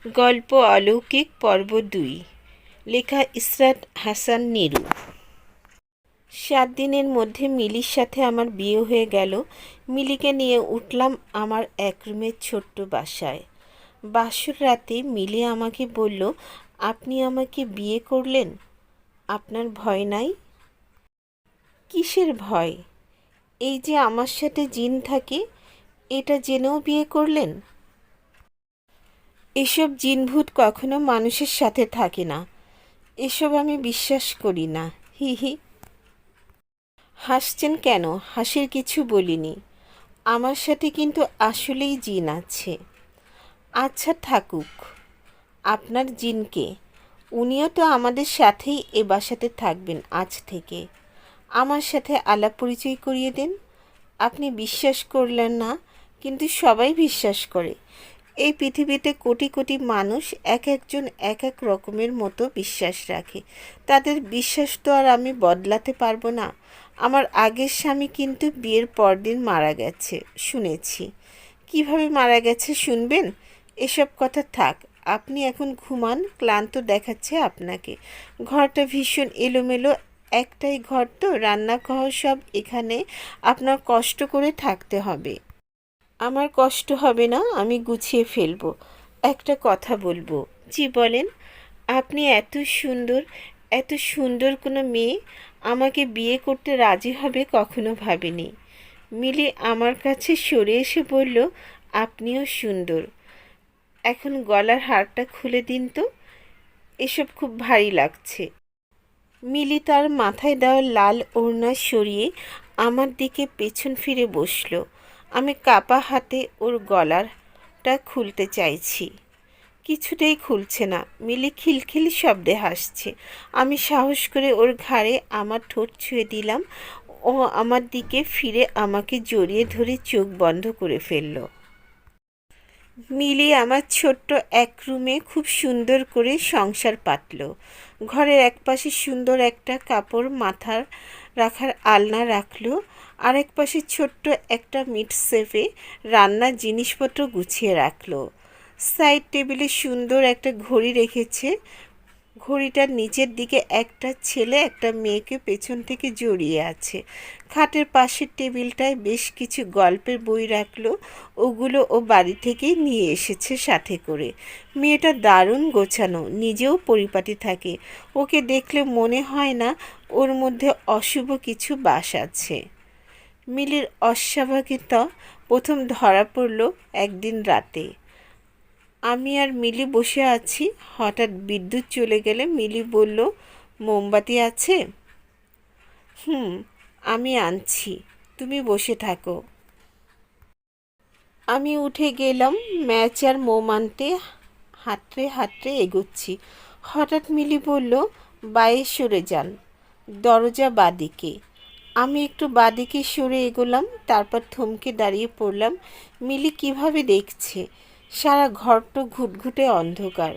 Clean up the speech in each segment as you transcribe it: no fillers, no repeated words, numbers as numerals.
গল্প অলৌকিক পর্ব ২, লেখা ইসরাত হাসান নিরু। ৭ দিনের মধ্যে মিলির সাথে আমার বিয়ে হয়ে গেল। মিলিকে নিয়ে উঠলাম আমার এক রুমের ছোট্ট বাসায়। বাসর রাতে মিলি আমাকে বলল, আপনি আমাকে বিয়ে করলেন, আপনার ভয় নাই? কিসের ভয়? এই যে আমার সাথে জিন থাকে, এটা জেনেও বিয়ে করলেন? এসব জিনভূত কখনো মানুষের সাথে থাকে না, এসব আমি বিশ্বাস করি না। হি হি। হাসছেন কেন? হাসির কিছু বলিনি। আমার সাথে কিন্তু আসলেই জিন আছে। আচ্ছা থাকুক, আপনার জিনকে, উনিও তো আমাদের সাথেই এ বাসাতে থাকবেন আজ থেকে। আমার সাথে আলাপ পরিচয় করিয়ে দেন। আপনি বিশ্বাস করলেন না, কিন্তু সবাই বিশ্বাস করে। এই পৃথিবীতে কোটি কোটি মানুষ এক একজন এক এক রকমের মতো বিশ্বাস রাখে। তাদের বিশ্বাস তো আর আমি বদলাতে পারবো না। আমার আগের স্বামী কিন্তু বিয়ের পরদিন মারা গেছে শুনেছি। কিভাবে মারা গেছে শুনবেন? এসব কথা থাক, আপনি এখন ঘুমান, ক্লান্ত দেখাচ্ছে আপনাকে। ঘরটা ভীষণ এলোমেলো, একটাই ঘর তো, রান্নাঘর সব এখানে। আপনার কষ্ট করে থাকতে হবে। আমার কষ্ট হবে না, আমি গুছিয়ে ফেলবো। একটা কথা বলবো। জি বলেন। আপনি এত সুন্দর, এত সুন্দর কোনো মেয়ে আমাকে বিয়ে করতে রাজি হবে কখনো ভাবিনি। মিলি আমার কাছে সরে এসে বলল, আপনিও সুন্দর। এখন গলার হারটা খুলে দিন তো, এসব খুব ভারী লাগছে। মিলি তার মাথায় দেওয়া লাল ওড়না সরিয়ে আমার দিকে পেছন ফিরে বসল। আমি কাপা হাতে ওর গলারটা খুলতে চাইছি, কিছুতেই খুলছে না। মিলি খিলখিলি শব্দে হাসছে। আমি সাহস করে ওর ঘাড়ে আমার ঠোঁট ছুঁয়ে দিলাম। ও আমার দিকে ফিরে আমাকে জড়িয়ে ধরে চোখ বন্ধ করে ফেলল। মিলি আমার ছোট্ট এক রুমে খুব সুন্দর করে সংসার পাতল। ঘরের একপাশে সুন্দর একটা কাপড় মাথার রাখার আলনা রাখলো, আরেক পাশে ছোট্ট একটা মিট সেফে রান্নার জিনিসপত্র গুছিয়ে রাখলো। সাইড টেবিলে সুন্দর একটা ঘড়ি রেখেছে। ঘড়িটার নিচের দিকে একটা ছেলে একটা মেয়েকে পেছন থেকে জড়িয়ে আছে। খাটের পাশের টেবিলটায় বেশ কিছু গল্পের বই রাখলো, ওগুলো ও বাড়ি থেকেই নিয়ে এসেছে সাথে করে। মেয়েটা দারুণ গোছানো, নিজেও পরিপাটি থাকে। ওকে দেখলে মনে হয় না ওর মধ্যে অশুভ কিছু বাস আছে। মিলির অস্বাভাবিকতা প্রথম ধরা পড়ল একদিন রাতে। আমি আর মিলি বসে আছি, হঠাৎ বিদ্যুৎ চলে গেলে মিলি বলল, মোমবাতি আছে? আমি আনছি, তুমি বসে থাকো। আমি উঠে গেলাম, ম্যাচ আর মোম আনতে হাতড়ে হাতড়ে এগোচ্ছি। হঠাৎ মিলি বলল, বাইরে সরে যান, দরজা বাদিকে। আমি একটু বাদিকে সরে এগোলাম, তারপর থমকে দাঁড়িয়ে পড়লাম। মিলি কিভাবে দেখছে? সারা ঘরটা ঘুটঘুটে অন্ধকার।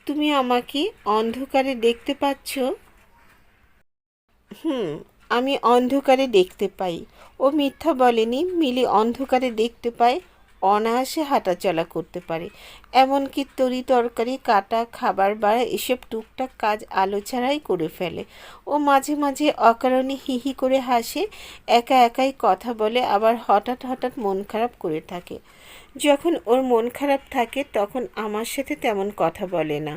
তুমি আমাকে অন্ধকারে দেখতে পাচ্ছ? আমি অন্ধকারে দেখতে পাই। ও মিথ্যা বলেনি। মিলি অন্ধকারে দেখতে পায়, অনায়াসে হাঁটাচলা করতে পারে, এমনকি তরি তরকারি কাটা, খাবার বাড়া, এসব টুকটাক কাজ আলো ছাড়াই করে ফেলে। ও মাঝে মাঝে অকারণে হি হি করে হাসে, একা একাই কথা বলে, আবার হঠাৎ হঠাৎ মন খারাপ করে থাকে। যখন ওর মন খারাপ থাকে তখন আমার সাথে তেমন কথা বলে না।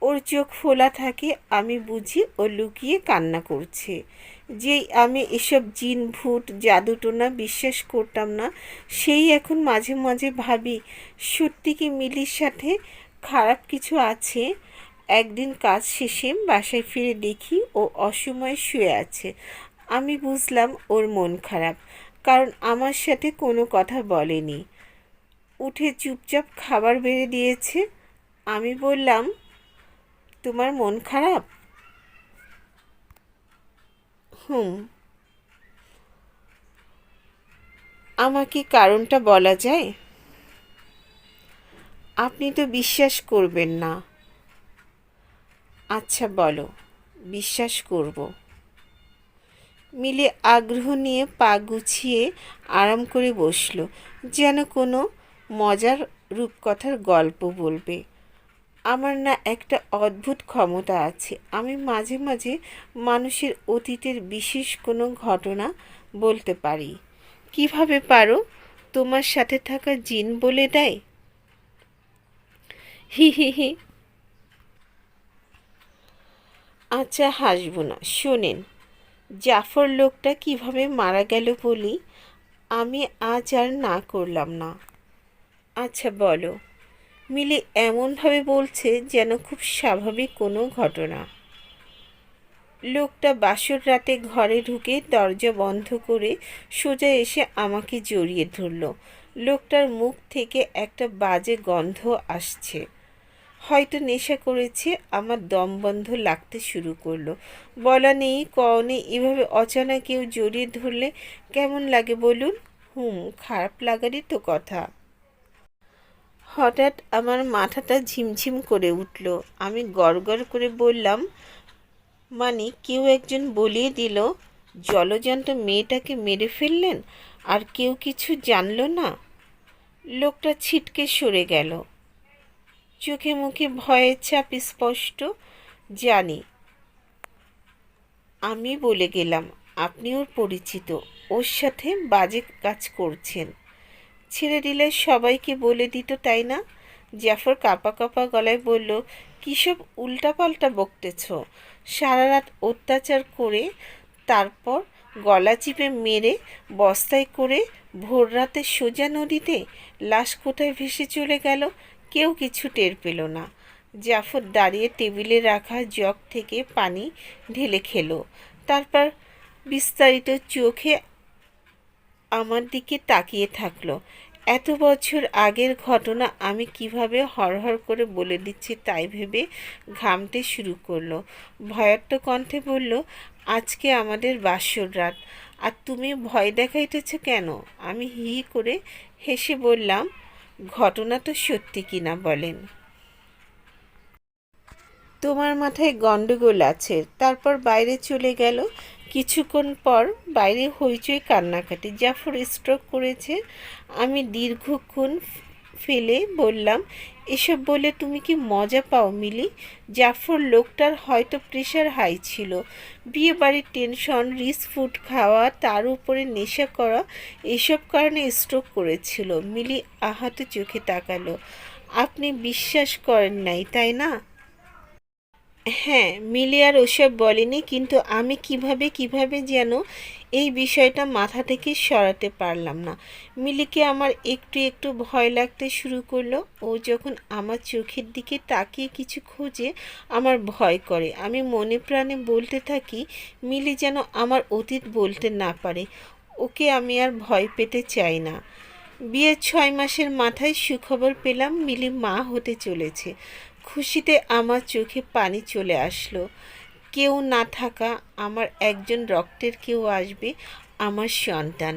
ওর চোখ ফোলা থাকে, আমি বুঝি ও লুকিয়ে কান্না করছে। যেই আমি এসব জিন ভূত জাদুটোনা বিশ্বাস করতাম না, সেই এখন মাঝে মাঝে ভাবি, সত্যি কি মিলির সাথে খারাপ কিছু আছে? একদিন কাজ শেষে বাসায় ফিরে দেখি ও অসময়ে শুয়ে আছে। আমি বুঝলাম ওর মন খারাপ, কারণ আমার সাথে কোনো কথা বলেনি। উঠে চুপচাপ খাবার বেড়ে দিয়েছে। আমি বললাম, তোমার মন খারাপ? আমাকে কারণটা বলা যায়? আপনি তো বিশ্বাস করবেন না। আচ্ছা বলো, বিশ্বাস করব। মিলে আগ্রহ নিয়ে পা গুছিয়ে আরাম করে বসলো, যেন কোনো মজার রূপকথার গল্প বলবে। আমার না একটা অদ্ভুত ক্ষমতা আছে, আমি মাঝে মাঝে মানুষের অতীতের বিশেষ কোনো ঘটনা বলতে পারি। কিভাবে পারো? তোমার সাথে থাকা জিন বলে দেয়। হি হি হি। আচ্ছা, হাসব না। শোনেন, জাফর লোকটা কিভাবে মারা গেল বলি। আমি আজ আর না করলাম না। আচ্ছা বলো। মিলি এমনভাবে বলছে যেন খুব স্বাভাবিক কোনো ঘটনা। লোকটা বাসর রাতে ঘরে ঢুকে দরজা বন্ধ করে সোজা এসে আমাকে জড়িয়ে ধরল। লোকটার মুখ থেকে একটা বাজে গন্ধ আসছে। হয়তো নেশা করেছে। আমার দম বন্ধ লাগতে শুরু করলো। বলা নেই কওয়া নেই, এভাবে অজানা কেউ জড়িয়ে ধরলে কেমন লাগে বলুন? খারাপ লাগারই তো কথা। হঠাৎ আমার মাথাটা ঝিমঝিম করে উঠল। আমি গড়গড় করে বললাম, মানে কেউ একজন বলিয়ে দিল জলজন্ত মেয়েটাকে মেরে ফেললেন আর কেউ কিছু জানলো না? লোকটা ছিটকে সরে গেল। চোখে মুখে ভয়ের ছাপ স্পষ্ট। জানি। আমি বলে গেলাম, আপনি ওর পরিচিত, ওর সাথে বাজে কাজ করছেন। ছেড়ে দিলে সবাইকে বলে দিত, তাই না? জাফর কাঁপা কাঁপা গলায় বলল, কী সব উল্টাপাল্টা বকতেছ? সারা রাত অত্যাচার করে তারপর গলা চিপে মেরে বস্তায় করে ভোর রাতে সোজা নদীতে লাশ কোথায় ভেসে চলে গেল, কেউ কিছু টের পেল না। জাফর দাঁড়িয়ে টেবিলে রাখা জগ থেকে পানি ঢেলে খেলো। তারপর বিস্তারিত চোখে আমার দিকে তাকিয়ে থাকলো। এত বছর আগের ঘটনা আমি কিভাবে হরহর করে বলে দিচ্ছি তাই ভেবে ঘামতে শুরু করলো। ভয়ার্ত কণ্ঠে বলল, আজকে আমাদের বাসর রাত, আর তুমি ভয় দেখাইতেছ কেন? আমি হি হি করে হেসে বললাম, ঘটনা তো সত্যি কিনা বলেন। তোমার মাথায় গন্ডগোল আছে। তারপর বাইরে চলে গেল। কিছুক্ষণ পর বাইরে হইচই কান্নাকাটি। জাফর স্ট্রোক করেছে। আমি দীর্ঘক্ষণ ফেলে বললাম, এসব বলে তুমি কি মজা পাও মিলি? জাফর লোকটার হয়তো প্রেশার হাই ছিল, বিয়ে বাড়ির টেনশন, রিচ ফুড খাওয়া, তার উপরে নেশা করা, এসব কারণে স্ট্রোক করেছিল। মিলি আহত চোখে তাকালো। আপনি বিশ্বাস করেন নাই, তাই না? হ্যাঁ, মিলি আর ওসব বলেনি, কিন্তু আমি কিভাবে যেন এই বিষয়টা মাথা থেকে সরাতে পারলাম না। মিলিকে আমার একটু একটু ভয় লাগতে শুরু করলো। ও যখন আমার চোখের দিকে তাকিয়ে কিছু খোঁজে আমার ভয় করে। আমি মনে প্রাণে বলতে থাকি, মিলি যেন আমার অতীত বলতে না পারে। ওকে আমি আর ভয় পেতে চাই না। বিয়ের 6 মাসের মাথায় সুখবর পেলাম, মিলি মা হতে চলেছে। খুশিতে আমার চোখে পানি চলে আসলো। কেউ না থাকা আমার একজন রক্তের কেউ আসবে, আমার সন্তান।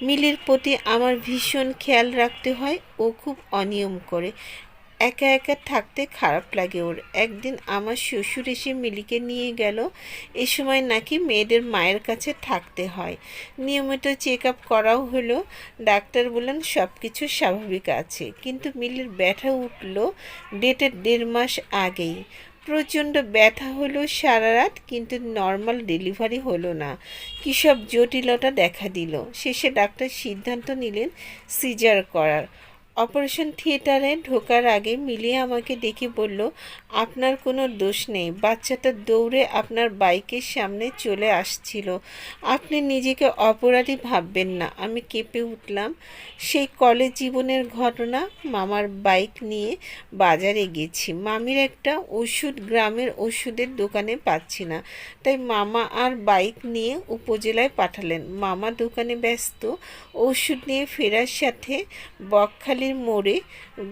মিলির প্রতি আমার ভীষণ খেয়াল রাখতে হয়। ও খুব অনিয়ম করে। একা একা থাকতে খারাপ লাগে ওর। একদিন আমার শ্বশুর এসে মিলিকে নিয়ে গেল। এ সময় নাকি মেয়েদের মায়ের কাছে থাকতে হয়। নিয়মিত চেক আপ করাও হলো। ডাক্তার বললেন সব কিছু স্বাভাবিক আছে, কিন্তু মিলির ব্যথা উঠল ডেটের 1.5 মাস আগেই। প্রচণ্ড ব্যথা হলো সারা রাত, কিন্তু নর্মাল ডেলিভারি হলো না। কী সব জটিলতা দেখা দিল। শেষে ডাক্তার সিদ্ধান্ত নিলেন সিজার করার। অপারেশন থিয়েটারে ঢোকার আগে মিলি আমাকে ডেকে বলল, আপনার কোনো দোষ নেই, বাচ্চাটা দৌড়ে আপনার বাইকের সামনে চলে আসছিল, আপনি নিজেকে অপরাধী ভাববেন না। আমি কেঁপে উঠলাম। সেই কলেজ জীবনের ঘটনা। মামার বাইক নিয়ে বাজারে গেছি। মামির একটা ওষুধ গ্রামের ওষুধের দোকানে পাচ্ছি না, তাই মামা আর বাইক নিয়ে উপজেলায় পাঠালেন। মামা দোকানে ব্যস্ত। ওষুধ নিয়ে ফেরার সাথে বকখালির মোড়ে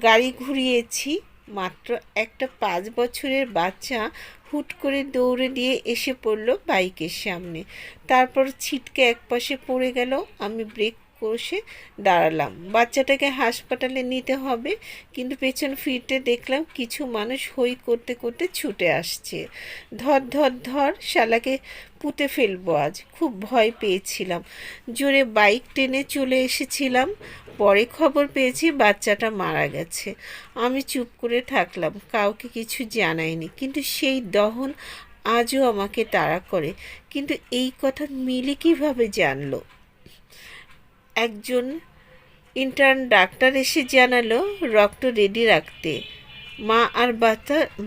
গাড়ি ঘুরিয়েছি। মাত্র একটা 5 বছরের বাচ্চা হুট করে দৌড়ে দিয়ে এসে পড়ল বাইকের সামনে। তারপর ছিটকে একপাশে পড়ে গেল। আমি ব্রেক কষে দাঁড়ালাম। বাচ্চাটাকে হাসপাতালে নিতে হবে, কিন্তু পেছন ফিরতে দেখলাম কিছু মানুষ হই করতে করতে ছুটে আসছে। ধর ধর ধর, শালাকে পুঁতে ফেলবো আজ। খুব ভয় পেয়েছিলাম, জোরে বাইক টেনে চলে এসেছিলাম। পরে খবর পেয়েছি বাচ্চাটা মারা গেছে। আমি চুপ করে থাকলাম, কাউকে কিছু জানাইনি, কিন্তু সেই দহন আজও আমাকে তাড়া করে। কিন্তু এই কথা মিলি কিভাবে জানলো? একজন ইন্টার্ন ডাক্তার এসে জানালো রক্ত রেডি রাখতে। মা আর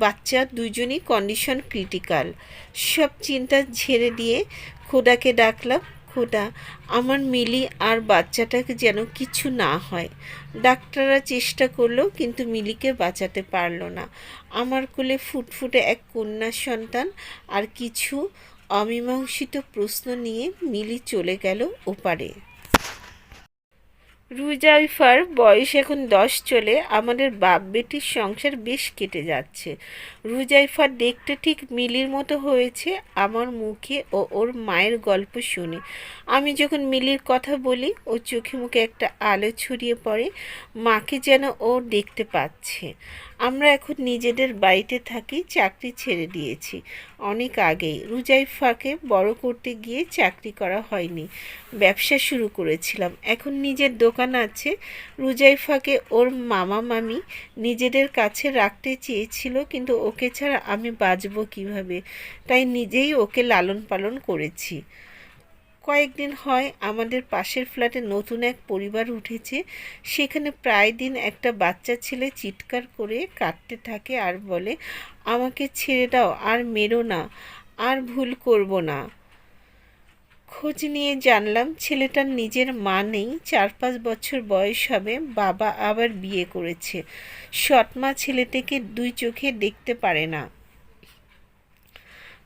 বাচ্চা দুজনই কন্ডিশন ক্রিটিক্যাল। সব চিন্তা ঝেড়ে দিয়ে খোদাকে ডাকলাম, খোদা, আমার মিলি আর বাচ্চাটাকে যেন কিছু না হয়। ডাক্তাররা চেষ্টা করলো, কিন্তু মিলিকে বাঁচাতে পারলো না। আমার কোলে ফুটফুটে এক কন্যা সন্তান, আর কিছু অমীমাংসিত প্রশ্ন নিয়ে মিলি চলে গেল ওপারে। রুজাইফার বয়স এখন 10 চলে। আমাদের বাপ বেটির সংসার বেশ কেটে যাচ্ছে। রুজাইফা দেখতে ঠিক মিলির মতো হয়েছে আমার মুখে ও ওর মায়ের গল্প শুনে। আমি যখন মিলির কথা বলি, ওর চোখে মুখে একটা আলো ছড়িয়ে পড়ে, মাকে যেন ও দেখতে পাচ্ছে। আমরা এখন নিজেদের বাড়িতে থাকি, চাকরি ছেড়ে দিয়েছি অনেক আগেই। রুজাইফাকে বড় করতে গিয়ে চাকরি করা হয়নি, ব্যবসা শুরু করেছিলাম। এখন নিজের দোকান আছে। রুজাইফাকে ওর মামা মামি নিজেদের কাছে রাখতে চেয়েছিল, কিন্তু ওকে ছাড়া আমি বাঁচব কীভাবে, তাই নিজেই ওকে লালন পালন করেছি। কয়েকদিন হয় আমাদের পাশের ফ্ল্যাটে নতুন এক পরিবার উঠেছে। সেখানে প্রায় দিন একটা বাচ্চা ছেলে চিৎকার করে কাঁদতে থাকে আর বলে, আমাকে ছেড়ে দাও, আর মেরো না, আর ভুল করব না। খোঁজ নিয়ে জানলাম ছেলেটার নিজের মা নেই। 4-5 বছর বয়স হবে, বাবা আবার বিয়ে করেছে। সৎমা ছেলেটাকে 2 চোখে দেখতে পারে না।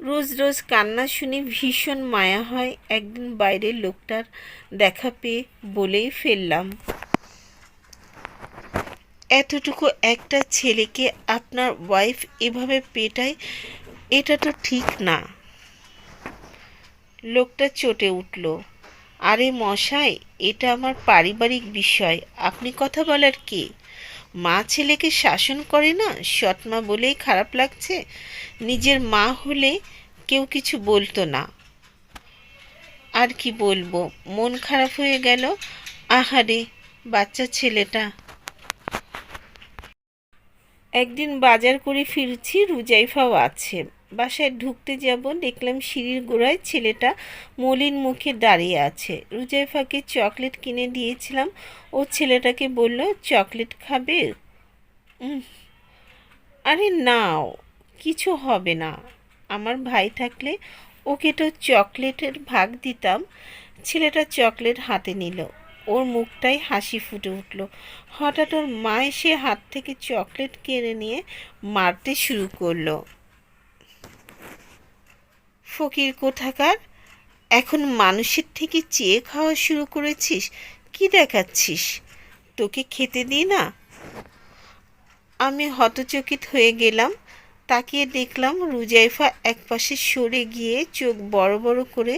রোজ রোজ কান্না শুনে ভীষণ মায়া হয়। একদিন বাইরের লোকটার দেখা পেয়ে বলেই ফেললাম, এতটুকু একটা ছেলেকে আপনার ওয়াইফ এভাবে পেটায়, এটা তো ঠিক না। লোকটা চটে উঠল, আরে মশাই, এটা আমার পারিবারিক বিষয়, আপনি কথা বলার কে? মা ছেলেকে শাসন করে না, সৎমা বলেই খারাপ লাগছে? নিজের মা হলে কেউ কিছু বলতো না। আর কি বলবো, মন খারাপ হয়ে গেল। আহারে বাচ্চা ছেলেটা। একদিন বাজার করে ফিরছি, রুজাইফাও আছে। বাসায় ঢুকতে যাব, দেখলাম সিঁড়ির গোড়ায় ছেলেটা মলিন মুখে দাঁড়িয়ে আছে। রুজাইফাকে চকলেট কিনে দিয়েছিলাম। ও ছেলেটাকে বলল, চকলেট খাবে? আরে নাও, কিছু হবে না। আমার ভাই থাকলে ওকে তো চকলেটের ভাগ দিতাম। ছেলেটা চকলেট হাতে নিল, ওর মুখটাই হাসি ফুটে উঠল। হঠাৎ ওর মা এসে হাত থেকে চকলেট কেড়ে নিয়ে মারতে শুরু করলো। ফকির কোথাকার, এখন মানুষের থেকে চেয়ে খাওয়া শুরু করেছিস? কি দেখাচ্ছিস? তোকে খেতে দিই না? আমি হতচকিত হয়ে গেলাম। তাকিয়ে দেখলাম রুজাইফা একপাশে সরে গিয়ে চোখ বড় বড় করে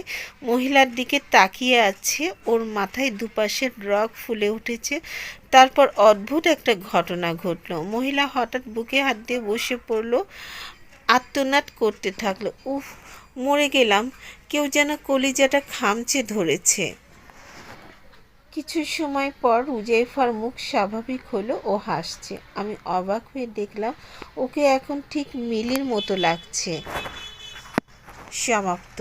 মহিলার দিকে তাকিয়ে আছে। ওর মাথায় দুপাশের রগ ফুলে উঠেছে। তারপর অদ্ভুত একটা ঘটনা ঘটল। মহিলা হঠাৎ বুকে হাত দিয়ে বসে পড়ল, আর্তনাদ করতে থাকলো, উফ, মরে গেলাম। কেউ যেন কলিজাটা খামচে ধরেছে। কিছু সময় পর রুজাইফার মুখ স্বাভাবিক হলো, ও হাসছে। আমি অবাক হয়ে দেখলাম ওকে এখন ঠিক মিলির মতো লাগছে। সমাপ্ত।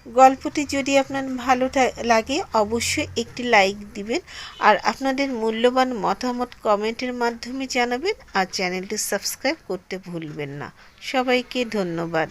গল্পটি যদি আপনার ভালো লাগে অবশ্যই একটি লাইক দিবেন, আর আপনাদের মূল্যবান মতামত কমেন্টের মাধ্যমে জানাবেন, আর চ্যানেলটি সাবস্ক্রাইব করতে ভুলবেন না। সবাইকে ধন্যবাদ।